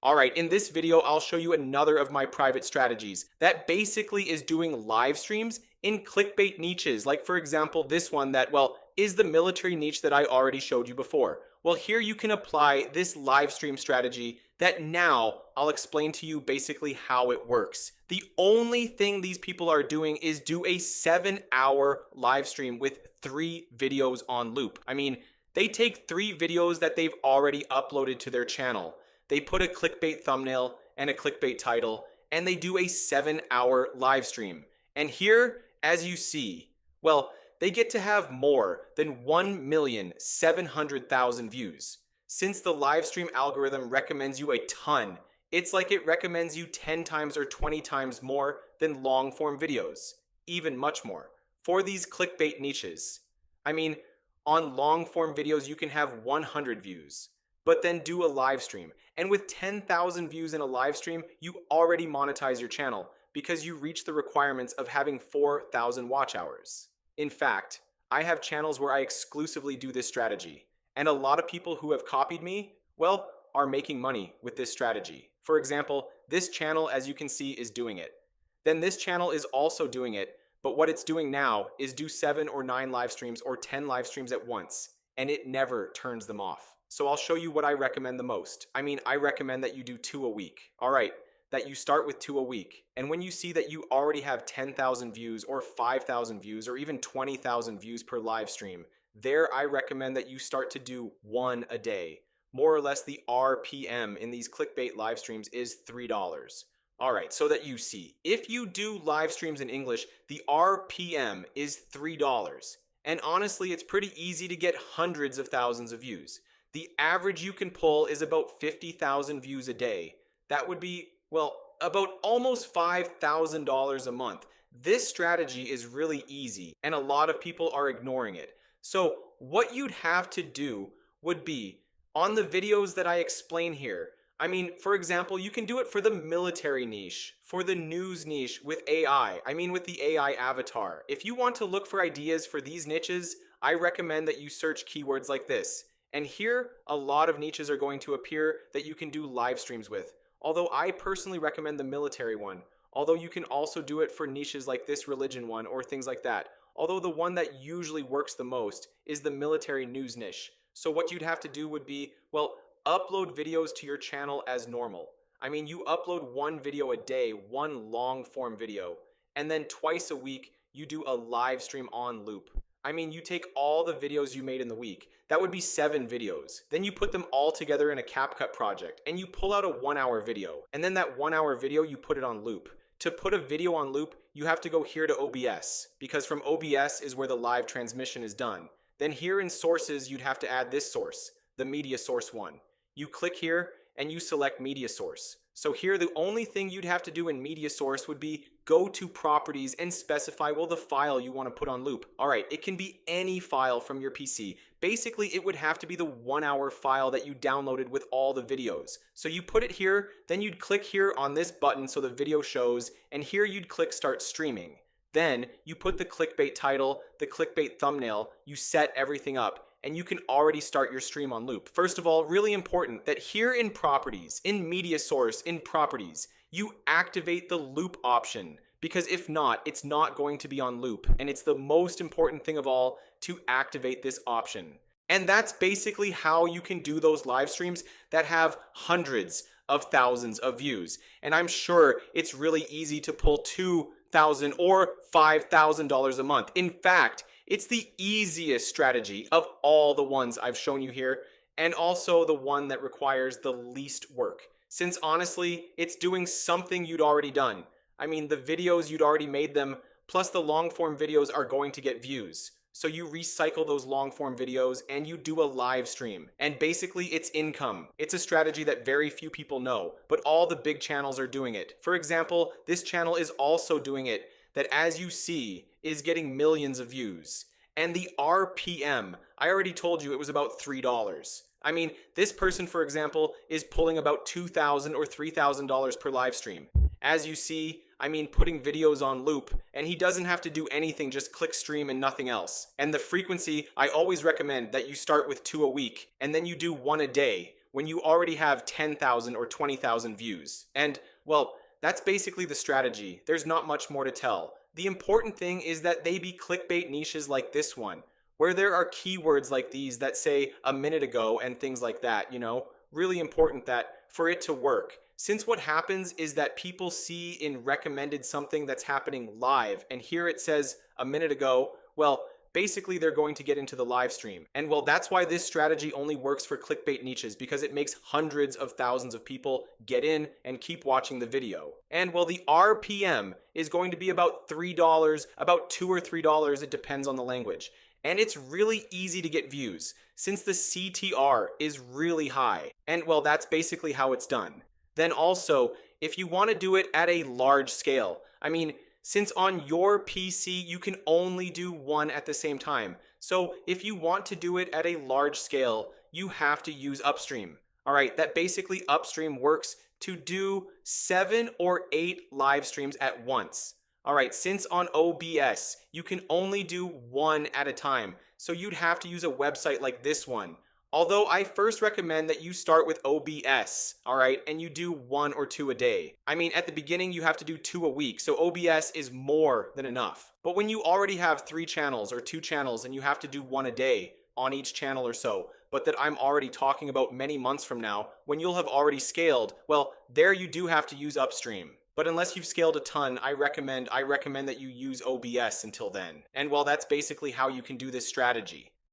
Alright, in this video, I'll show you another of my private strategies that basically is doing live streams in clickbait niches. Like for example, this one that, well, is the military niche that I already showed you before. Well, here you can apply this live stream strategy that now I'll explain to you basically how it works. The only thing these people are doing is do a 7-hour live stream with 3 videos on loop. I mean, they take 3 videos that they've already uploaded to their channel. They put a clickbait thumbnail and a clickbait title, and they do a 7-hour live stream. And here, as you see, well, they get to have more than 1,700,000 views. Since the live stream algorithm recommends you a ton, it's like it recommends you 10 times or 20 times more than long form videos, even much more, for these clickbait niches. I mean, on long form videos, you can have 100 views, but then do a live stream. And with 10,000 views in a live stream, you already monetize your channel because you reach the requirements of having 4,000 watch hours. In fact, I have channels where I exclusively do this strategy, and a lot of people who have copied me, well, are making money with this strategy. For example, this channel, as you can see, is doing it. Then this channel is also doing it, but what it's doing now is do 7 or 9 live streams or 10 live streams at once, and it never turns them off. So I'll show you what I recommend the most. I mean, I recommend that you do 2 a week. All right, that you start with 2 a week. And when you see that you already have 10,000 views or 5,000 views or even 20,000 views per live stream, there I recommend that you start to do 1 a day. More or less the RPM in these clickbait live streams is $3. All right, so that you see, if you do live streams in English, the RPM is $3. And honestly, it's pretty easy to get hundreds of thousands of views. The average you can pull is about 50,000 views a day. That would be, well, about almost $5,000 a month. This strategy is really easy, and a lot of people are ignoring it. So what you'd have to do would be, on the videos that I explain here, I mean, for example, you can do it for the military niche, for the news niche with AI. I mean, with the AI avatar. If you want to look for ideas for these niches, I recommend that you search keywords like this. And here, a lot of niches are going to appear that you can do live streams with. Although I personally recommend the military one. Although you can also do it for niches like this religion one or things like that. Although the one that usually works the most is the military news niche. So what you'd have to do would be, well, upload videos to your channel as normal. I mean, you upload 1 video a day, 1 long form video. And then twice a week, you do a live stream on loop. I mean, you take all the videos you made in the week. That would be 7 videos. Then you put them all together in a CapCut project and you pull out a 1-hour video. And then that 1-hour video, you put it on loop. To put a video on loop, you have to go here to OBS because from OBS is where the live transmission is done. Then here in sources, you'd have to add this source, the media source one. You click here and you select media source. So here, the only thing you'd have to do in media source would be go to properties and specify, well, the file you want to put on loop. All right, it can be any file from your PC. Basically, it would have to be the 1-hour file that you downloaded with all the videos. So you put it here, then you'd click here on this button so the video shows, and here you'd click start streaming. Then you put the clickbait title, the clickbait thumbnail, you set everything up, and you can already start your stream on loop. First of all, really important that here in properties, in media source, in properties, you activate the loop option because if not, it's not going to be on loop. And it's the most important thing of all to activate this option. And that's basically how you can do those live streams that have hundreds of thousands of views. And I'm sure it's really easy to pull $2,000 or $5,000 a month. In fact, it's the easiest strategy of all the ones I've shown you here, and also the one that requires the least work. Since honestly, it's doing something you'd already done. I mean, the videos you'd already made them, plus the long form videos are going to get views. So you recycle those long form videos and you do a live stream. And basically it's income. It's a strategy that very few people know, but all the big channels are doing it. For example, this channel is also doing it, that as you see, is getting millions of views. And the RPM, I already told you it was about $3. I mean, this person, for example, is pulling about $2,000 or $3,000 per live stream. As you see, I mean, putting videos on loop, and he doesn't have to do anything, just click stream and nothing else. And the frequency, I always recommend that you start with 2 a week, and then you do 1 a day. when you already have 10,000 or 20,000 views. And, well, that's basically the strategy. There's not much more to tell. The important thing is that they be clickbait niches like this one, where there are keywords like these that say a minute ago and things like that, really important that for it to work. Since what happens is that people see in recommended something that's happening live, and here it says a minute ago, well, basically they're going to get into the live stream. And well, that's why this strategy only works for clickbait niches, because it makes hundreds of thousands of people get in and keep watching the video. And well, the RPM is going to be about $3, about $2 or $3, it depends on the language. And it's really easy to get views, since the CTR is really high. And well, that's basically how it's done. Then also, if you want to do it at a large scale, since on your PC you can only do one at the same time. So if you want to do it at a large scale, you have to use Upstream. Alright, that basically Upstream works to do 7 or 8 live streams at once. Alright, since on OBS you can only do one at a time, so you'd have to use a website like this one. Although I first recommend that you start with OBS, alright, and you do 1 or 2 a day. At the beginning you have to do 2 a week, so OBS is more than enough. But when you already have 3 channels or 2 channels and you have to do 1 a day on each channel or so, but that I'm already talking about many months from now, when you'll have already scaled, well, there you do have to use Upstream. But unless you've scaled a ton, I recommend that you use OBS until then. And well, that's basically how you can do this strategy.